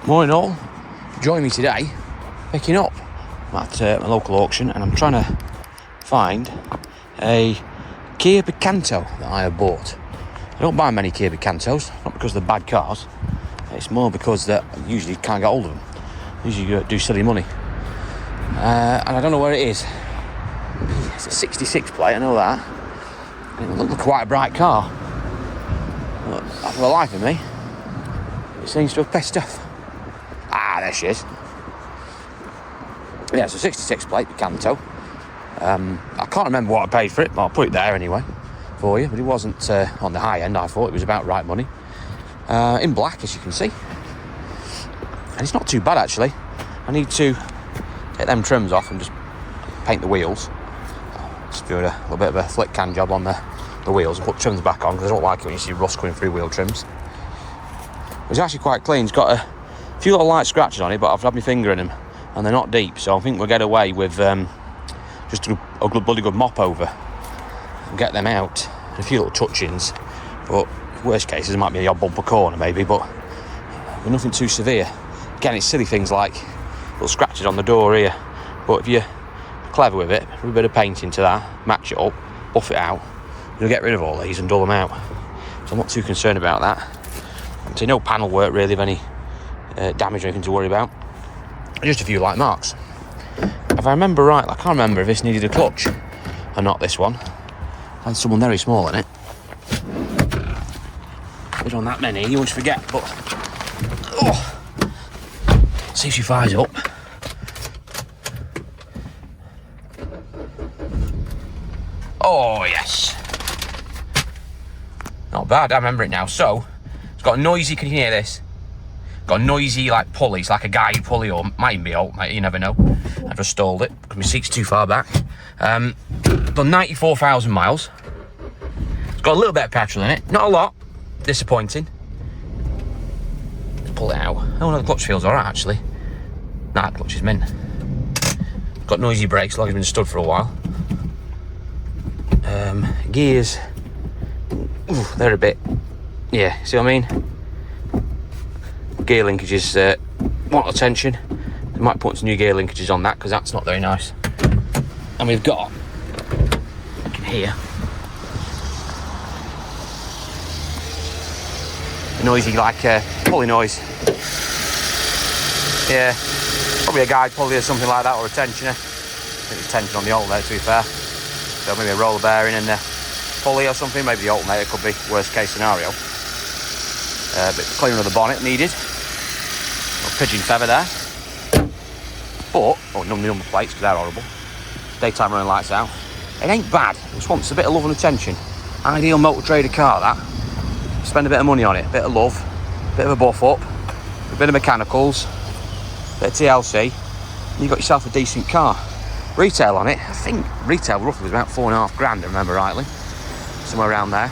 Morning all, join me today picking up at my local auction, and I'm trying to find a Kia Picanto that I have bought. I don't buy many Kia Picantos, not because they're bad cars, it's more because that I usually can't get hold of them. Usually do silly money. And I don't know where it is. It's a 66 plate, I know that. And it looks quite a bright car. But for the life of me, it seems to have pissed off. Ah, there she is. Yeah, it's a 66 plate Picanto. I can't remember what I paid for it, but I'll put it there anyway for you. But it wasn't on the high end. I thought it was about right money. In black, as you can see. And it's not too bad, actually. I need to take them trims off and just paint the wheels. Just do a little bit of a flick can job on the wheels and put trims back on, because I don't like it when you see rust coming through wheel trims. It's actually quite clean. It's got a few little light scratches on it, but I've had my finger in them and they're not deep, so I think we'll get away with just a bloody good mop over and get them out. And a few little touch-ins, but worst cases there might be the odd bumper corner maybe, but nothing too severe. Again, it's silly things like little scratches on the door here, but if you're clever with it, put a bit of paint into that, match it up, buff it out, you'll get rid of all these and dull them out. So I'm not too concerned about that. So no panel work really of any damage or anything to worry about. Just a few light marks. If I remember right, I can't remember if this needed a clutch or not, this one. I had someone very small in it. We don't that many, you won't forget, but see if she fires up. Oh yes. Not bad, I remember it now. So it's got a noisy, can you hear this? Got a noisy like pulley, it's like a guide pulley, or might even be old, you never know. I've just stalled it because my seat's too far back. Done 94,000 miles. It's got a little bit of petrol in it, not a lot. Disappointing. Let's pull it out. Oh no, the clutch feels alright actually. Nah, the clutch is mint. Got noisy brakes, like it's been stood for a while. Gears, ooh, they're a bit, yeah, see what I mean? Gear linkages want attention. They might put some new gear linkages on that, because that's not very nice. And we've got, you can hear, a noisy like pulley noise. Yeah, probably a guide pulley or something like that, or a tensioner. I think there's tension on the alternator, to be fair. So maybe a roller bearing and a pulley or something. Maybe the alternator could be worst case scenario. A bit of cleaning of the bonnet needed. Little pigeon feather there. But, number plates, because they're horrible. Daytime running lights out. It ain't bad. It just wants a bit of love and attention. Ideal motor trader car, that. Spend a bit of money on it. A bit of love. A bit of a buff up. A bit of mechanicals. A bit of TLC. And you've got yourself a decent car. Retail on it, I think retail roughly was about $4,500, I remember rightly. Somewhere around there.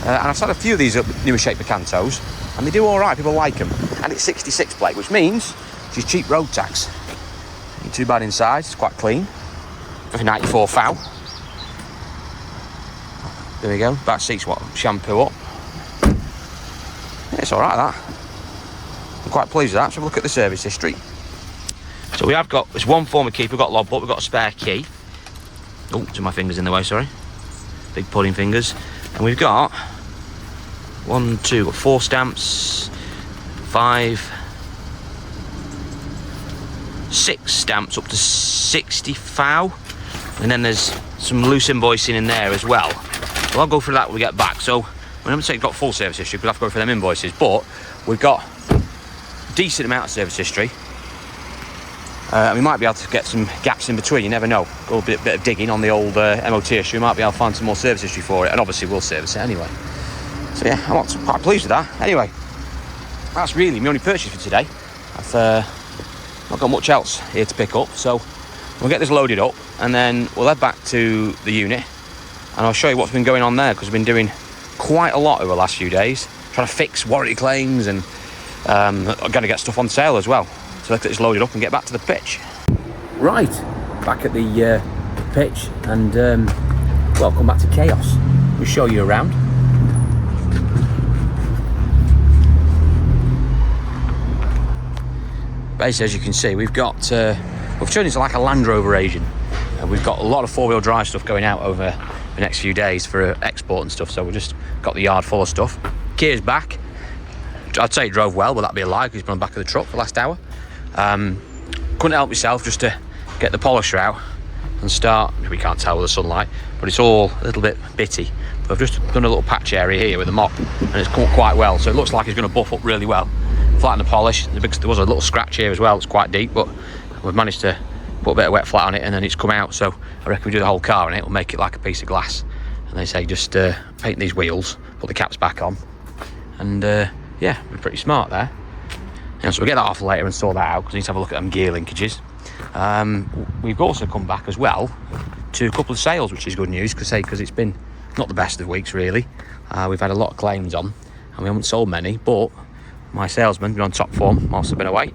And I've had a few of these newer shape Picantos, and they do alright, people like them. And it's 66 plate, which means she's cheap road tax. Ain't too bad inside, it's quite clean. For 94 foul. There we go, back seats what, shampoo up. Yeah, it's alright that. I'm quite pleased with that. So have a look at the service history. So we have got, it's one former keeper, we've got logbook, we've got a spare key. Oh, to my fingers in the way, sorry. Big pudding fingers. And we've got 4 stamps, 5, 6 stamps up to 60 foul. And then there's some loose invoicing in there as well. So I'll go through that when we get back. So we haven't got full service history, we'll have to go through them invoices, but we've got a decent amount of service history. We might be able to get some gaps in between, you never know. Go a bit of digging on the old MOT issue, we might be able to find some more service history for it, and obviously we'll service it anyway. So yeah, I'm quite pleased with that. Anyway, that's really my only purchase for today. I've not got much else here to pick up, so we'll get this loaded up and then we'll head back to the unit and I'll show you what's been going on there, because we've been doing quite a lot over the last few days, trying to fix warranty claims and I'm going to get stuff on sale as well. So let's get this loaded up and get back to the pitch. Right, back at the pitch and welcome back to Chaos. We'll show you around. basically, as you can see, we've got we've turned into like a Land Rover Asian. We've got a lot of four-wheel drive stuff going out over the next few days for export and stuff, so we've just got the yard full of stuff. Kia's back. I'd say it drove well, but that'd be a lie because he's been on the back of the truck for the last hour. Couldn't help myself just to get the polisher out and start. We can't tell with the sunlight, but it's all a little bit bitty. But I've just done a little patch area here with a mop, and it's come up quite well, so it looks like it's going to buff up really well. Flatten the polish. There was a little scratch here as well. It's quite deep, but we've managed to put a bit of wet flat on it, and then it's come out. So I reckon we do the whole car, and it will make it like a piece of glass. And they say just paint these wheels, put the caps back on, and yeah, we're pretty smart there. And so we'll get that off later and sort that out because we need to have a look at them gear linkages. We've also come back as well to a couple of sales, which is good news because it's been not the best of weeks really. We've had a lot of claims on, and we haven't sold many, but my salesman's been on top form whilst I've been away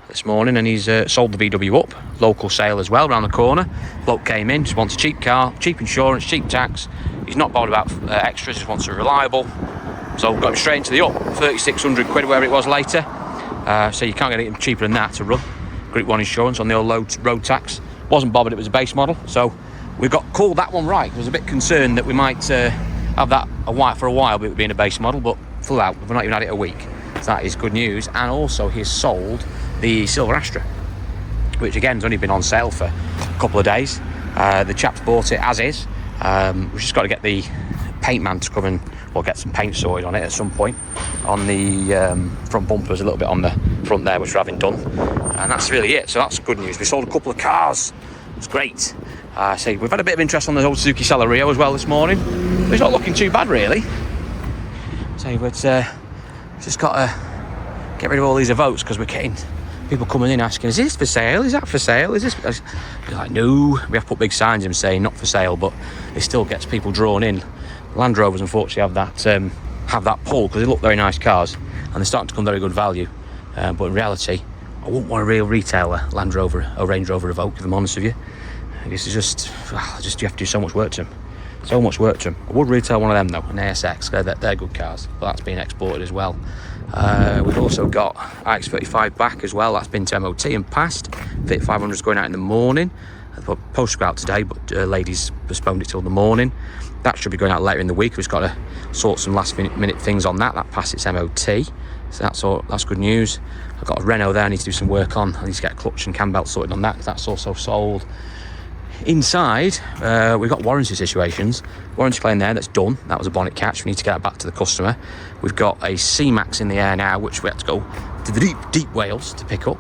this morning, and he's sold the VW up. Local sale as well, around the corner. Bloke came in, just wants a cheap car, cheap insurance, cheap tax. He's not bothered about extras, just wants a reliable. So got him straight into the up, 3,600 quid, wherever it was later. So you can't get it cheaper than that to run. Group 1 insurance on the old road tax. Wasn't bothered it was a base model, so we called that one right. I was a bit concerned that we might have that for a while, but it being a base model, but full out. We've not even had it a week. So that is good news. And also he's sold the Silver Astra, which again has only been on sale for a couple of days. The chap's bought it as is. We've just got to get the paint man to come and get some paint sorted on it at some point. On the front bumpers, a little bit on the front there, which we're having done. And that's really it. So that's good news. We sold a couple of cars. It's great. So we've had a bit of interest on the old Suzuki Celerio as well this morning. But it's not looking too bad really. So but just got to get rid of all these votes because we're getting people coming in asking, is this for sale? Is that for sale? Is this? You're like, no. We have to put big signs in saying not for sale, but it still gets people drawn in. Land Rovers unfortunately have that pull because they look very nice cars and they're starting to come very good value. But in reality, I wouldn't want a real retailer Land Rover or Range Rover Evoque, if I'm honest with you. This is just you have to do so much work to them. So much work to them. I would retail one of them though, an ASX. They're good cars, but that's being exported as well. We've also got iX35 back as well. That's been to MOT and passed. Fit 500 is going out in the morning. I put post out today, but ladies postponed it till the morning. That should be going out later in the week. We've just got to sort some last minute things on that. That passed its MOT, so that's good news. I've got a Renault there I need to do some work on. I need to get a clutch and cam belt sorted on that. That's also sold. Inside, we've got warranty situations. Warranty claim there, that's done. That was a bonnet catch. We need to get that back to the customer. We've got a C-Max in the air now, which we had to go to the deep Wales to pick up.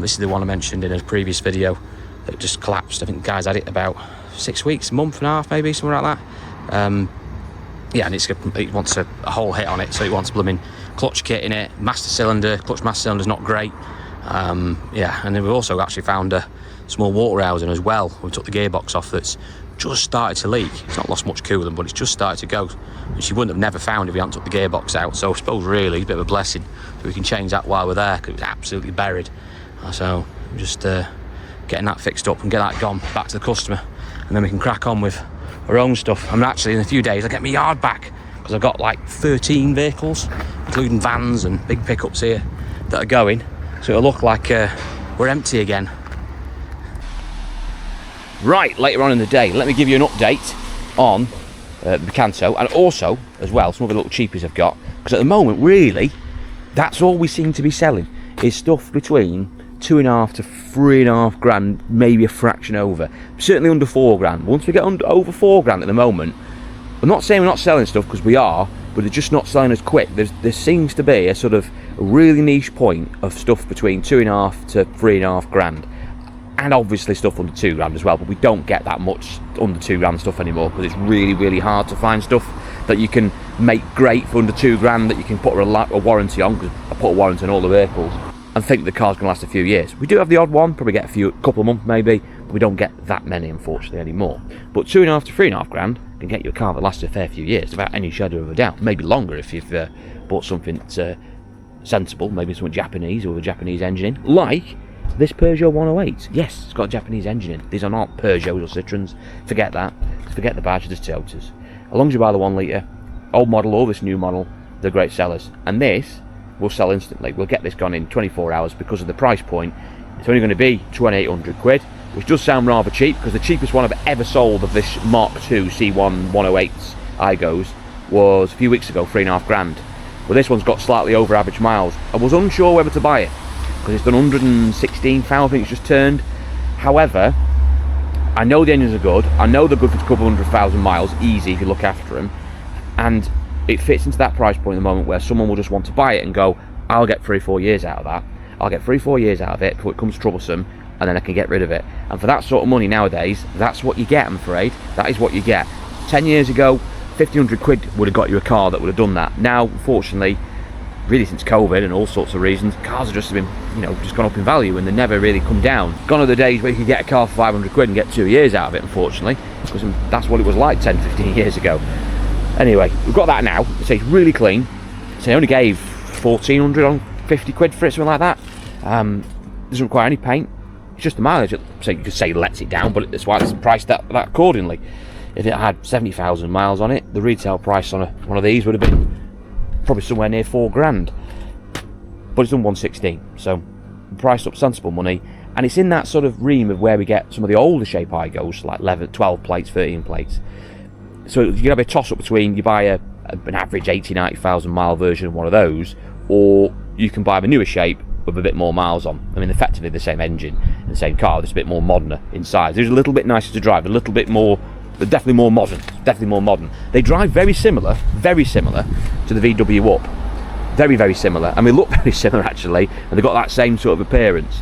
This is the one I mentioned in a previous video that just collapsed. I think the guys had it about 6 weeks, a month and a half maybe, something like that. Yeah, and it wants a whole hit on it, so it wants a blooming clutch kit in it, master cylinder. Clutch master cylinder's not great. Yeah, and then we've also actually found a small water housing as well. We took the gearbox off that's just started to leak. It's not lost much coolant, but it's just started to go, which you wouldn't have never found if we hadn't took the gearbox out. So I suppose really a bit of a blessing that we can change that while we're there, because it was absolutely buried. So we're just getting that fixed up and get that gone back to the customer, and then we can crack on with our own stuff. I mean, actually in a few days I'll get my yard back because I've got like 13 vehicles, including vans and big pickups here that are going, so it'll look like we're empty again. Right, later on in the day, let me give you an update on the Picanto, and also as well some other little cheapies I've got, because at the moment really that's all we seem to be selling is stuff between 2.5 to 3.5 grand, maybe a fraction over, certainly under 4 grand. Once we get over 4 grand at the moment, I'm not saying we're not selling stuff, because we are, but they're just not selling as quick. There seems to be a sort of a really niche point of stuff between 2.5 to 3.5 grand, and obviously stuff under 2 grand as well, but we don't get that much under 2 grand stuff anymore, because it's really hard to find stuff that you can make great for under 2 grand that you can put a warranty on, because I put a warranty on all the vehicles and think the car's going to last a few years. We do have the odd one, probably get a couple of months maybe, but we don't get that many unfortunately anymore. But 2.5 to 3.5 grand can get you a car that lasts a fair few years without any shadow of a doubt, maybe longer if you've bought something sensible, maybe something Japanese or with a Japanese engine in, like this Peugeot 108. Yes, it's got a Japanese engine in. These are not Peugeots or Citroens. Forget that. Forget the badge, just Toyotas. As long as you buy the 1 litre, old model or this new model, they're great sellers. And this will sell instantly. We'll get this gone in 24 hours because of the price point. It's only going to be 2,800 quid, which does sound rather cheap, because the cheapest one I've ever sold of this Mark II C1 108s Igos was a few weeks ago, 3.5 grand. Well, this one's got slightly over average miles. I was unsure whether to buy it, because it's done 116,000, I think it's just turned. However, I know the engines are good. I know they're good for a couple 100,000 miles, easy if you look after them. And it fits into that price point at the moment where someone will just want to buy it and go, I'll get 3 or 4 years out of that. I'll get 3 or 4 years out of it before it becomes troublesome, and then I can get rid of it. And for that sort of money nowadays, that's what you get, I'm afraid. That is what you get. 10 years ago, 1,500 quid would have got you a car that would have done that. Now, unfortunately, really since COVID and all sorts of reasons, cars have just been, just gone up in value, and they never really come down. Gone are the days where you could get a car for 500 quid and get 2 years out of it, unfortunately, because that's what it was like 10, 15 years ago. Anyway, we've got that now. It's really clean. So I only gave 1,400 on 50 quid for it, something like that. Doesn't require any paint. It's just the mileage. So you could say lets it down, but that's why it's priced that accordingly. If it had 70,000 miles on it, the retail price on one of these would have been probably somewhere near 4 grand. But it's done 116, so priced up sensible money. And it's in that sort of ream of where we get some of the older shape Igos, like 11, 12 plates, 13 plates. So you can have a toss up between you buy an average 80, 90,000 mile version of one of those, or you can buy the newer shape with a bit more miles on. I mean, effectively the same engine and the same car, just a bit more modern in size. It's a little bit nicer to drive, a little bit more, but definitely more modern. Definitely more modern. They drive very similar to the VW Up. Very, very similar, and they look very similar actually, and they've got that same sort of appearance.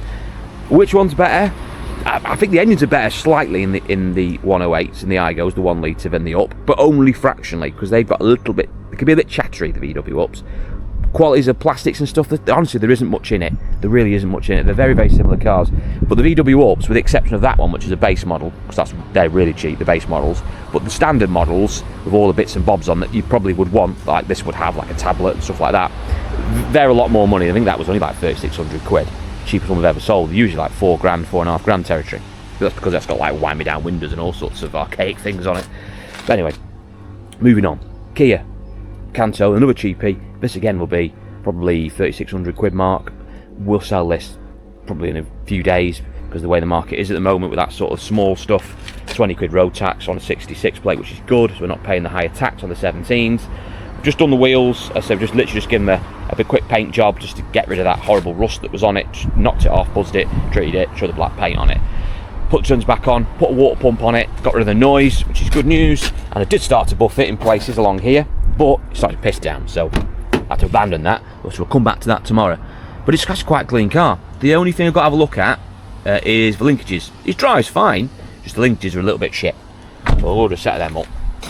Which one's better? I think the engines are better slightly in the 108s and the Igos, the 1 litre than the Up, but only fractionally, because they've got a little bit, they can be a bit chattery, the VW Ups. Qualities of plastics and stuff, honestly there isn't much in it. There really isn't much in it. They're very, very similar cars. But the VW Ups, with the exception of that one, which is a base model, because they're really cheap, the base models, but the standard models with all the bits and bobs on that you probably would want, like this would have, like a tablet and stuff like that, they're a lot more money. I think that was only like 3,600 quid. Cheapest one we've ever sold. They're usually like 4 grand, 4.5 grand territory. But that's because that's got like wind me down windows and all sorts of archaic things on it. But anyway, moving on. Kia Picanto, another cheapie. This again will be probably 3,600 quid mark. We'll sell this probably in a few days, because the way the market is at the moment with that sort of small stuff. 20 quid road tax on a 66 plate, which is good, so we're not paying the higher tax on the 17s. Just done the wheels, so just literally just given them a big quick paint job just to get rid of that horrible rust that was on it. Just knocked it off, buzzed it, treated it, showed the black paint on it. Put the guns back on, put a water pump on it, got rid of the noise, which is good news. And I did start to buff it in places along here, but it started to piss down, so I had to abandon that. So we'll come back to that tomorrow. But it's actually quite a clean car. The only thing I've got to have a look at is the linkages. It drives fine, just the linkages are a little bit shit. We'll order a set of them up,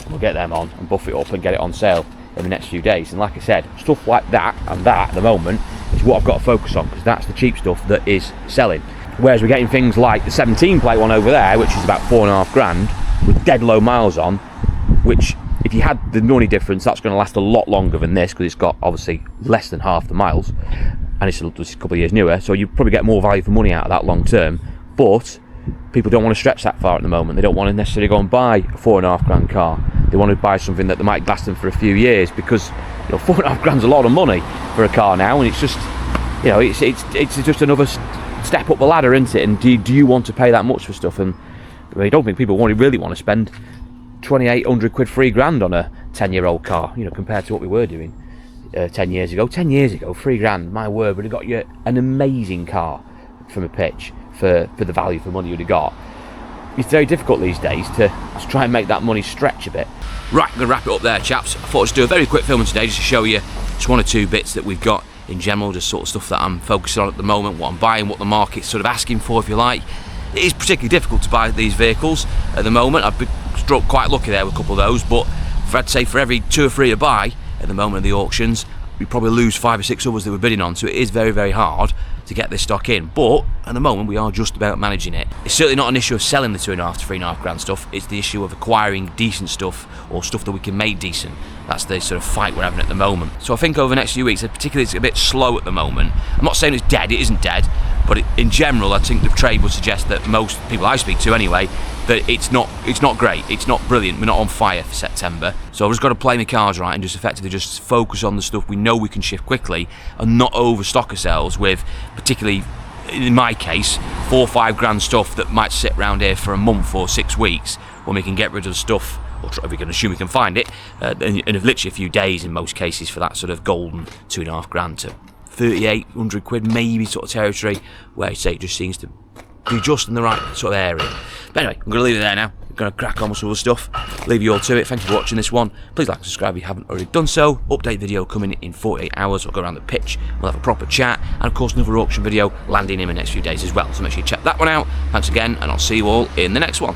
we'll get them on and buff it up and get it on sale in the next few days. And like I said, stuff like that and that at the moment is what I've got to focus on, because that's the cheap stuff that is selling. Whereas we're getting things like the 17 plate one over there, which is about 4.5 grand with dead low miles on, which if you had the money difference, that's going to last a lot longer than this, because it's got obviously less than half the miles and it's a couple of years newer, so you probably get more value for money out of that long term. But people don't want to stretch that far at the moment. They don't want to necessarily go and buy a 4.5 grand car. They want to buy something that they might last them for a few years, because 4.5 grand's a lot of money for a car now, and it's just it's just another step up the ladder, isn't it? And do you want to pay that much for stuff? And I don't think people really want to spend 2,800 quid, 3 grand on a 10-year-old car, compared to what we were doing 10 years ago. 10 years ago, 3 grand, my word, would have got you an amazing car from a pitch for the value for money you'd have got. It's very difficult these days to try and make that money stretch a bit. Right, I'm going to wrap it up there, chaps. I thought I'd just do a very quick film today just to show you just 1 or 2 bits that we've got in general, just sort of stuff that I'm focusing on at the moment, what I'm buying, what the market's sort of asking for, if you like. It is particularly difficult to buy these vehicles at the moment. I've been struck quite lucky there with a couple of those, but I'd say for every 2 or 3 to buy at the moment of the auctions, we probably lose 5 or 6 others that we're bidding on, so it is very, very hard to get this stock in. But at the moment we are just about managing it. It's certainly not an issue of selling the 2.5 to 3.5 grand stuff, it's the issue of acquiring decent stuff, or stuff that we can make decent. That's the sort of fight we're having at the moment. So I think over the next few weeks, particularly it's a bit slow at the moment. I'm not saying it's dead, it isn't dead, but but in general I think the trade would suggest that most people I speak to anyway, that it's not great, it's not brilliant, we're not on fire for September. So I've just got to play my cards right and just effectively just focus on the stuff we know we can shift quickly and not overstock ourselves with, particularly in my case, 4 or 5 grand stuff that might sit around here for a month or 6 weeks, when we can get rid of the stuff, or if we can assume we can find it, in literally a few days in most cases, for that sort of golden 2.5 grand to 3,800 quid maybe sort of territory, where I say it just seems to be just in the right sort of area. But anyway, I'm going to leave it there now. I'm going to crack on with some other stuff. Leave you all to it. Thank you for watching this one. Please like and subscribe if you haven't already done so. Update video coming in 48 hours. We'll go around the pitch. We'll have a proper chat. And of course another auction video landing in the next few days as well. So make sure you check that one out. Thanks again, and I'll see you all in the next one.